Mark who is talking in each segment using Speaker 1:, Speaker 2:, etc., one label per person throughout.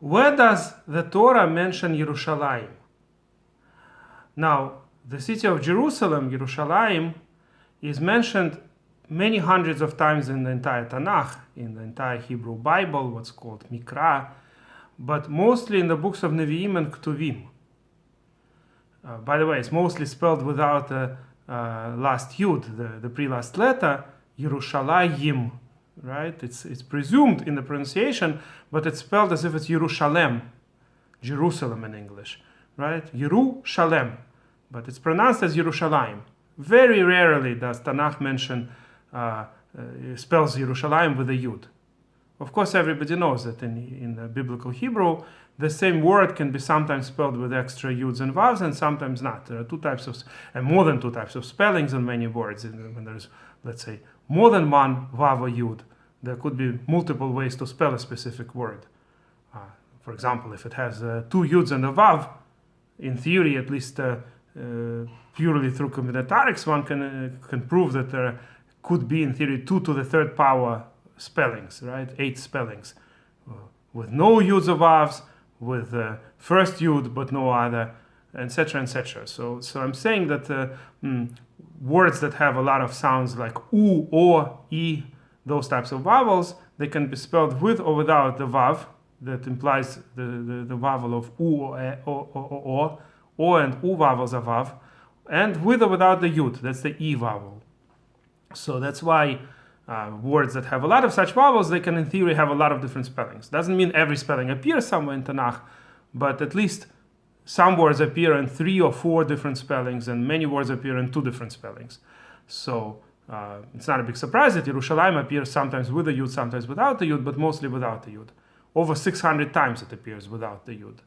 Speaker 1: where does the Torah mention Yerushalayim? Now, the city of Jerusalem, Yerushalayim, is mentioned many hundreds of times in the entire Tanach, in the entire Hebrew Bible, what's called Mikra, but mostly in the books of Nevi'im and Ktuvim. By the way, it's mostly spelled without the last yud, the pre-last letter, Yerushalayim, right? It's presumed in the pronunciation, but it's spelled as if it's Yerushalem, Jerusalem in English, right? Yerushalem, but it's pronounced as Yerushalayim. Very rarely does Tanakh mention, spells Yerushalayim with a yud. Of course, everybody knows that in the biblical Hebrew, the same word can be sometimes spelled with extra yuds and vavs and sometimes not. There are two types of, and more than two types of spellings in many words. When there's, let's say, more than one vav or yud, there could be multiple ways to spell a specific word. For example, if it has two yuds and a vav, in theory, at least purely through combinatorics, one can prove that there could be, in theory, 2 to the third power spellings, right? 8 spellings. With no yuds or vavs, with first yud but no other, etc., etc. So I'm saying that words that have a lot of sounds like u, or, e, those types of vowels, they can be spelled with or without the vav that implies the vowel of u or and u vowels are vav, and with or without the yud, that's the e vowel. So that's why words that have a lot of such vowels, they can in theory have a lot of different spellings. Doesn't mean every spelling appears somewhere in Tanakh, but at least some words appear in 3 or 4 different spellings, and many words appear in 2 different spellings. So it's not a big surprise that Yerushalayim appears sometimes with a yud, sometimes without the yud, but mostly without the yud. Over 600 times it appears without the yud.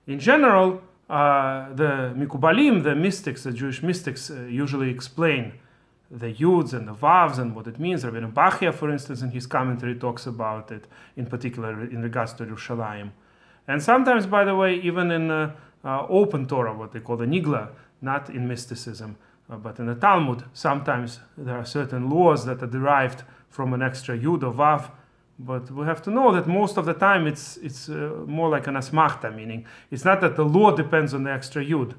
Speaker 1: In general, the Mikubalim, the mystics, the Jewish mystics, usually explain the yuds and the vavs and what it means. Rabbi Bachia, for instance, in his commentary talks about it, in particular in regards to Yerushalayim. And sometimes, by the way, even in open Torah, what they call the Nigla, not in mysticism, but in the Talmud, sometimes there are certain laws that are derived from an extra yud or vav. But we have to know that most of the time it's more like an asmachta, meaning it's not that the law depends on the extra yud.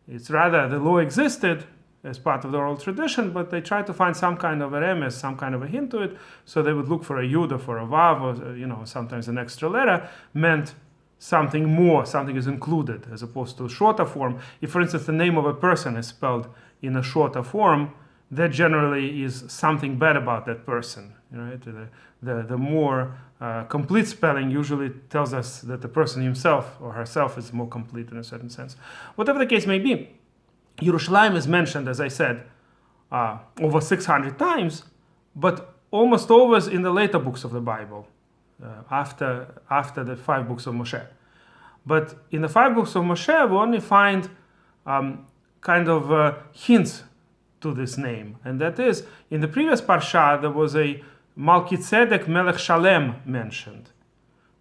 Speaker 1: It's rather the law existed as part of the oral tradition, but they try to find some kind of a remes, some kind of a hint to it. So they would look for a yud or for a vav, or sometimes an extra letter meant something more, something is included, as opposed to a shorter form. If, for instance, the name of a person is spelled in a shorter form, that generally is something bad about that person. Right? The more complete spelling usually tells us that the person himself or herself is more complete in a certain sense. Whatever the case may be, Yerushalayim is mentioned, as I said, over 600 times, but almost always in the later books of the Bible, after the 5 books of Moshe. But in the 5 books of Moshe, we only find kind of hints to this name. And that is, in the previous Parsha, there was a Melchizedek Melech Shalem mentioned.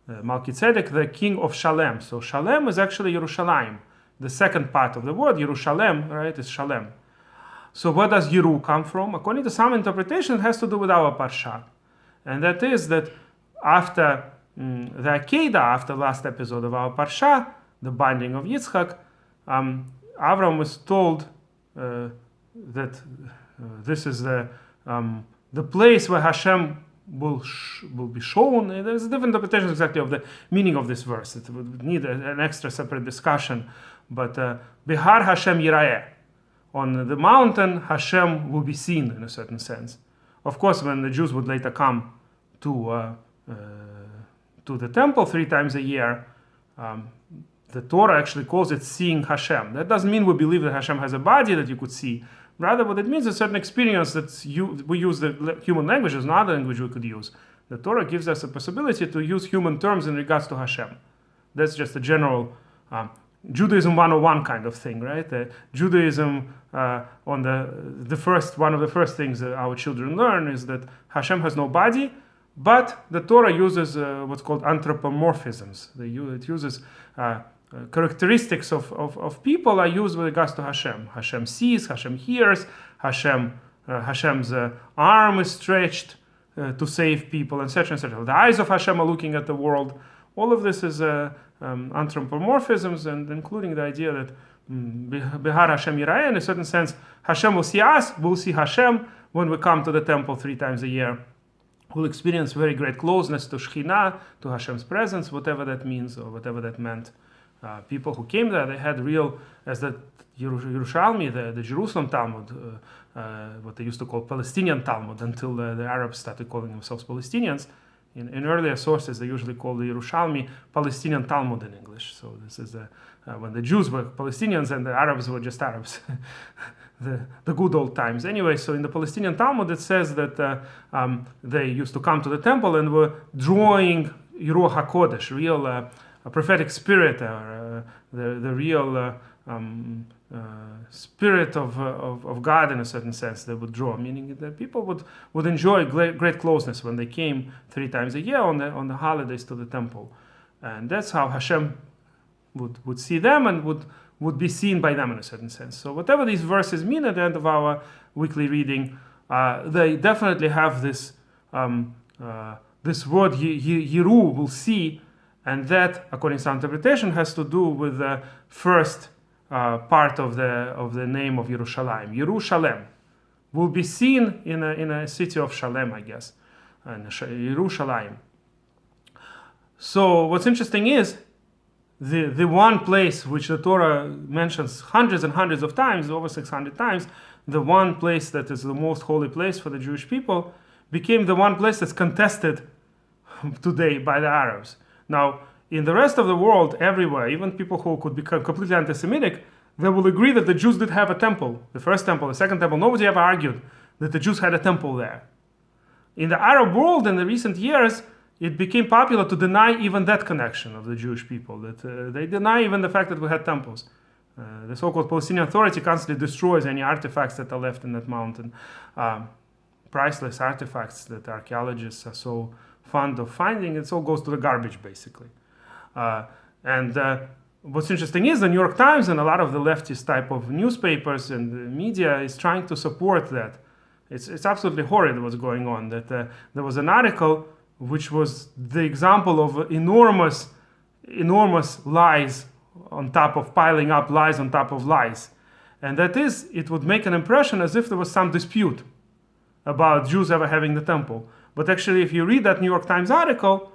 Speaker 1: Melchizedek, the king of Shalem. So Shalem is actually Yerushalayim. The second part of the word, Yerushalem, right, is Shalem. So where does Yeru come from? According to some interpretation, it has to do with our Parsha. And that is that after the Akedah, after the last episode of our Parsha, the binding of Yitzchak, Avram was told that this is the place where Hashem will be shown. There's different interpretations exactly of the meaning of this verse. It would need an extra separate discussion. But Behar Hashem Yirayeh, on the mountain Hashem will be seen in a certain sense. Of course, when the Jews would later come to the temple 3 times a year, the Torah actually calls it seeing Hashem. That doesn't mean we believe that Hashem has a body that you could see. Rather, what it means is a certain experience that we use the human language as another language we could use. The Torah gives us a possibility to use human terms in regards to Hashem. That's just a general Judaism 101 kind of thing, right? Judaism, on the first, one of the first things that our children learn is that Hashem has no body, but the Torah uses what's called anthropomorphisms. It uses characteristics of people are used with regards to Hashem. Hashem sees, Hashem hears, Hashem's arm is stretched to save people, etc., etc. The eyes of Hashem are looking at the world. all of this is anthropomorphisms, and including the idea that Behar Hashem Yirayeh, in a certain sense, Hashem will see us, we'll see Hashem when we come to the temple 3 times a year. We'll experience very great closeness to Shekhinah, to Hashem's presence, whatever that means or whatever that meant. People who came there, they had real, as the Yerushalayim, the Jerusalem Talmud, what they used to call Palestinian Talmud, until the Arabs started calling themselves Palestinians. In earlier sources, they usually call the Yerushalayim Palestinian Talmud in English. So this is when the Jews were Palestinians and the Arabs were just Arabs. the good old times. Anyway, so in the Palestinian Talmud, it says that they used to come to the temple and were drawing Ruach HaKodesh, real a prophetic spirit, or the real spirit of God in a certain sense. They would draw, meaning that people would enjoy great closeness when they came 3 times a year on the holidays to the temple, and that's how Hashem would see them and would be seen by them in a certain sense. So whatever these verses mean at the end of our weekly reading, they definitely have this this word Yiru, will see, and that, according to some interpretation, has to do with the first part of the name of Yerushalayim. Yerushalem will be seen in a city of Shalem, I guess, and Yerushalayim. So what's interesting is the one place which the Torah mentions hundreds and hundreds of times, over 600 times, the one place that is the most holy place for the Jewish people, became the one place that's contested today by the Arabs. Now, in the rest of the world, everywhere, even people who could become completely anti-Semitic, they will agree that the Jews did have a temple. The first temple, the second temple, nobody ever argued that the Jews had a temple there. In the Arab world, in the recent years, it became popular to deny even that connection of the Jewish people, that they deny even the fact that we had temples. The so-called Palestinian Authority constantly destroys any artifacts that are left in that mountain. Priceless artifacts that archaeologists are so fond of finding, it all goes to the garbage, basically. And what's interesting is the New York Times and a lot of the leftist type of newspapers and the media is trying to support that. It's absolutely horrid what's going on. That there was an article which was the example of enormous lies on top of piling up lies on top of lies. And that is, it would make an impression as if there was some dispute about Jews ever having the temple. But actually, if you read that New York Times article,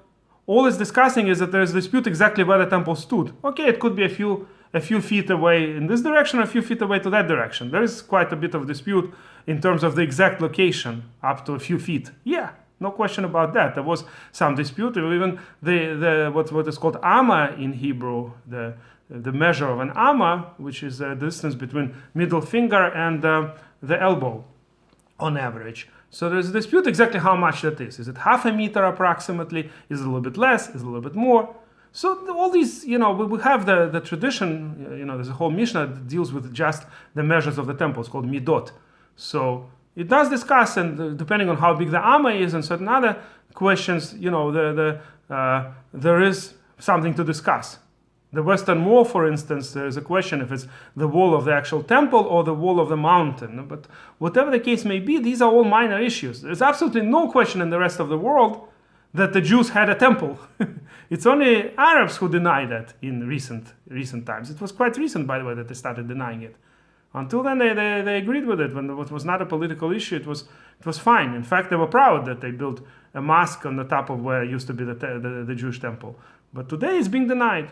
Speaker 1: all it's discussing is that there's a dispute exactly where the temple stood. Okay, it could be a few feet away in this direction, a few feet away to that direction. There is quite a bit of dispute in terms of the exact location, up to a few feet. Yeah, no question about that. There was some dispute. Even what is called amma in Hebrew, the measure of an amma, which is the distance between middle finger and the elbow on average. So there's a dispute exactly how much that is. Is it half a meter approximately? Is it a little bit less? Is it a little bit more? So all these, we have the tradition, there's a whole Mishnah that deals with just the measures of the temple. It's called midot. So it does discuss, and depending on how big the amma is and certain other questions, there is something to discuss. The Western Wall, for instance, there is a question if it's the wall of the actual temple or the wall of the mountain. But whatever the case may be, these are all minor issues. There's absolutely no question in the rest of the world that the Jews had a temple. It's only Arabs who deny that in recent times. It was quite recent, by the way, that they started denying it. Until then, they agreed with it. When it was not a political issue, it was fine. In fact, they were proud that they built a mosque on the top of where used to be the Jewish temple. But today it's being denied.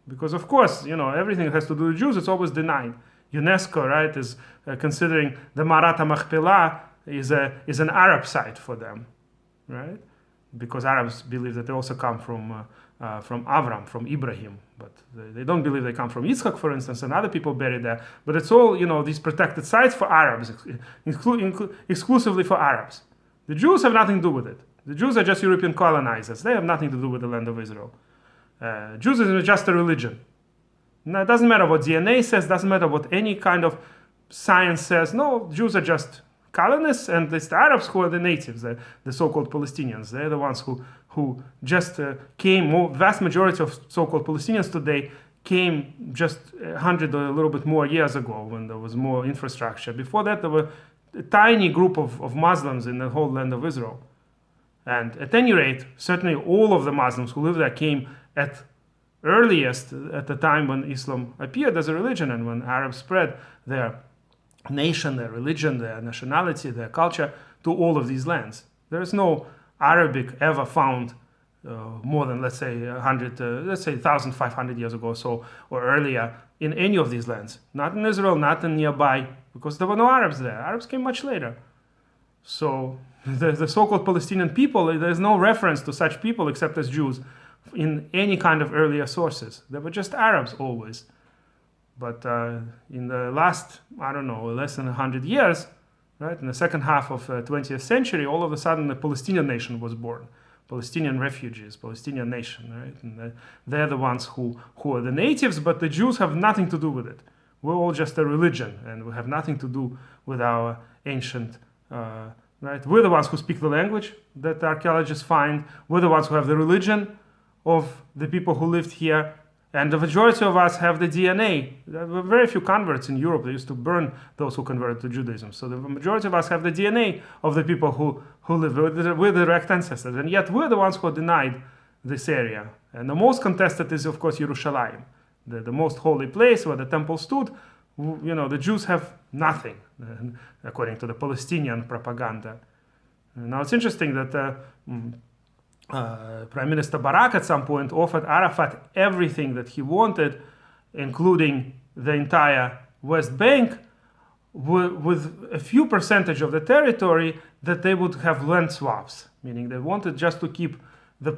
Speaker 1: Because, of course, everything that has to do with Jews, it's always denied. UNESCO, right, is considering the Marat HaMachpelah is an Arab site for them, right? Because Arabs believe that they also come from Avram, from Ibrahim. But they don't believe they come from Yitzchak, for instance, and other people buried there. But it's all, these protected sites for Arabs, exclusively for Arabs. The Jews have nothing to do with it. The Jews are just European colonizers. They have nothing to do with the land of Israel. Judaism is just a religion. Now, it doesn't matter what DNA says, doesn't matter what any kind of science says. No, Jews are just colonists, and it's the Arabs who are the natives, the so-called Palestinians. They're the ones who just came. Vast majority of so-called Palestinians today came just 100 or a little bit more years ago when there was more infrastructure. Before that, there were a tiny group of Muslims in the whole land of Israel. And at any rate, certainly all of the Muslims who lived there came at earliest at the time when Islam appeared as a religion and when Arabs spread their nation, their religion, their nationality, their culture to all of these lands. There is no Arabic ever found more than, let's say, 1,500 years ago or so, or earlier, in any of these lands. Not in Israel, not in nearby, because there were no Arabs there. Arabs came much later. So the so-called Palestinian people, there's no reference to such people except as Jews in any kind of earlier sources. They were just Arabs always. But in the last, less than 100 years, right, in the second half of the 20th century, all of a sudden the Palestinian nation was born. Palestinian refugees, Palestinian nation, right? And they're the ones who are the natives, but the Jews have nothing to do with it. We're all just a religion, and we have nothing to do with our ancient, right? We're the ones who speak the language that archaeologists find. We're the ones who have the religion of the people who lived here. And the majority of us have the DNA. There were very few converts in Europe. They used to burn those who converted to Judaism. So the majority of us have the DNA of the people who live. We're the direct ancestors. And yet we're the ones who are denied this area. And the most contested is, of course, Yerushalayim, the most holy place where the temple stood. The Jews have nothing, according to the Palestinian propaganda. Now it's interesting that Prime Minister Barak at some point offered Arafat everything that he wanted, including the entire West Bank, with a few percentage of the territory that they would have land swaps, meaning they wanted just to keep the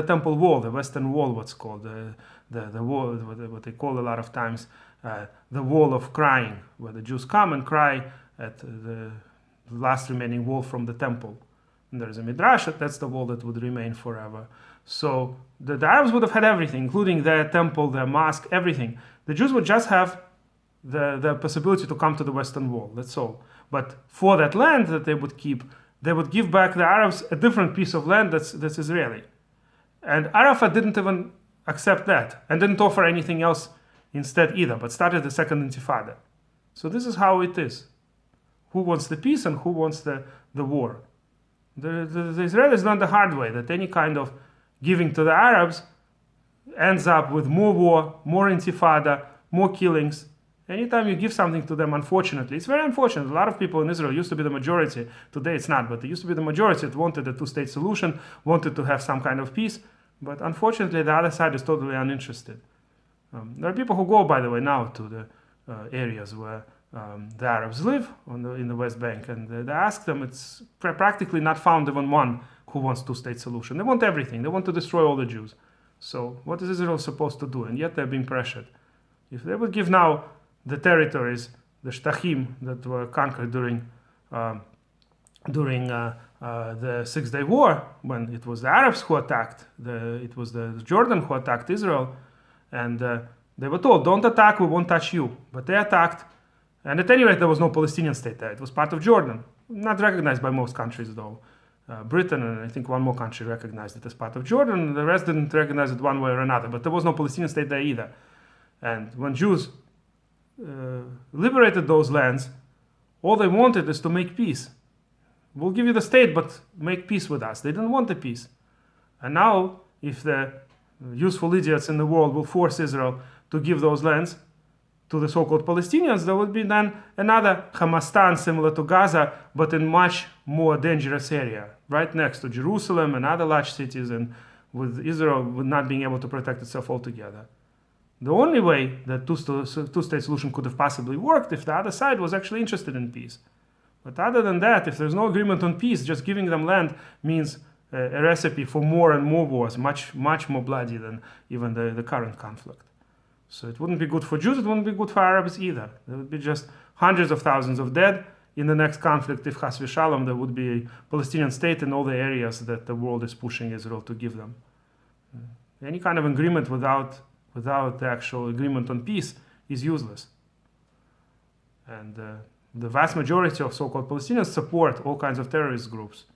Speaker 1: temple wall, the Western Wall, what's called the wall, what they call a lot of times the wall of crying, where the Jews come and cry at the last remaining wall from the temple. And there is a midrash that's the wall that would remain forever. So the Arabs would have had everything, including their temple, their mosque, everything. The Jews would just have the possibility to come to the Western Wall, that's all. But for that land that they would keep, they would give back the Arabs a different piece of land that's Israeli. And Arafat didn't even accept that and didn't offer anything else instead either, but started the second intifada. So this is how it is. Who wants the peace and who wants the war? The Israelis learned the hard way that any kind of giving to the Arabs ends up with more war, more intifada, more killings. Anytime you give something to them, unfortunately, it's very unfortunate. A lot of people in Israel used to be the majority. Today it's not, but they used to be the majority that wanted a two-state solution, wanted to have some kind of peace. But unfortunately, the other side is totally uninterested. There are people who go, by the way, now to the areas where the Arabs live in the West Bank, and they ask them, it's practically not found even one who wants two-state solution. They want everything. They want to destroy all the Jews. So what is Israel supposed to do? And yet they're being pressured. If they would give now the territories, the shtachim that were conquered during the Six-Day War, when it was the Arabs who attacked, it was the Jordan who attacked Israel, and they were told, don't attack, we won't touch you. But they attacked. And at any rate, there was no Palestinian state there. It was part of Jordan. Not recognized by most countries, though. Britain and I think one more country recognized it as part of Jordan. The rest didn't recognize it one way or another. But there was no Palestinian state there either. And when Jews liberated those lands, all they wanted is to make peace. We'll give you the state, but make peace with us. They didn't want the peace. And now, if the useful idiots in the world will force Israel to give those lands to the so-called Palestinians, there would be then another Hamastan similar to Gaza, but in much more dangerous area, right next to Jerusalem and other large cities, and with Israel not being able to protect itself altogether. The only way that two-state solution could have possibly worked if the other side was actually interested in peace. But other than that, if there's no agreement on peace, just giving them land means a recipe for more and more wars, much more bloody than even the current conflict. So it wouldn't be good for Jews, it wouldn't be good for Arabs either. There would be just hundreds of thousands of dead in the next conflict if Chas v'Shalom there would be a Palestinian state in all the areas that the world is pushing Israel to give them. Any kind of agreement without the actual agreement on peace is useless. And the vast majority of so-called Palestinians support all kinds of terrorist groups.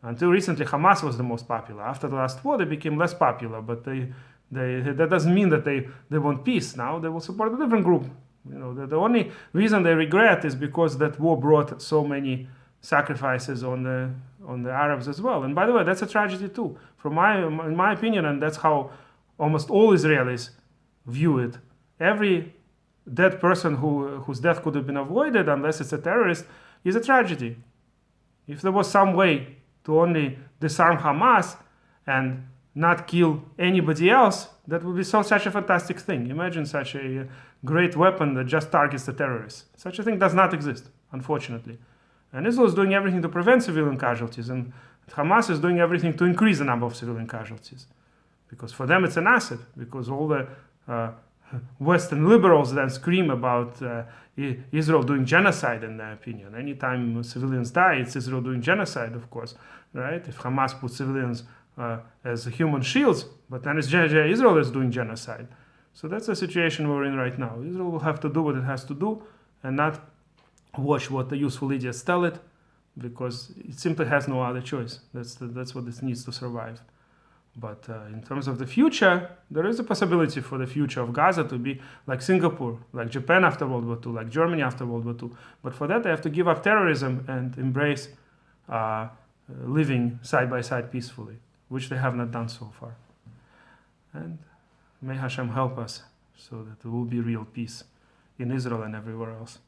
Speaker 1: Until recently, Hamas was the most popular. After the last war, they became less popular, but that doesn't mean that they want peace. Now they will support a different group. The only reason they regret is because that war brought so many sacrifices on the Arabs as well. And by the way, that's a tragedy too. In my opinion, and that's how almost all Israelis view it. Every dead person whose death could have been avoided, unless it's a terrorist, is a tragedy. If there was some way to only disarm Hamas and not kill anybody else, that would be such a fantastic thing. Imagine such a great weapon that just targets the terrorists. Such a thing does not exist, unfortunately. And Israel is doing everything to prevent civilian casualties, and Hamas is doing everything to increase the number of civilian casualties. Because for them it's an asset, because all the Western liberals then scream about Israel doing genocide, in their opinion. Anytime civilians die, it's Israel doing genocide, of course, right? If Hamas puts civilians as human shields, but then it's Israel is doing genocide. So that's the situation we're in right now. Israel will have to do what it has to do and not watch what the useful idiots tell it, because it simply has no other choice. That's what it needs to survive. But in terms of the future, there is a possibility for the future of Gaza to be like Singapore, like Japan after World War II, like Germany after World War II. But for that, they have to give up terrorism and embrace living side by side peacefully, which they have not done so far. And may Hashem help us so that there will be real peace in Israel and everywhere else.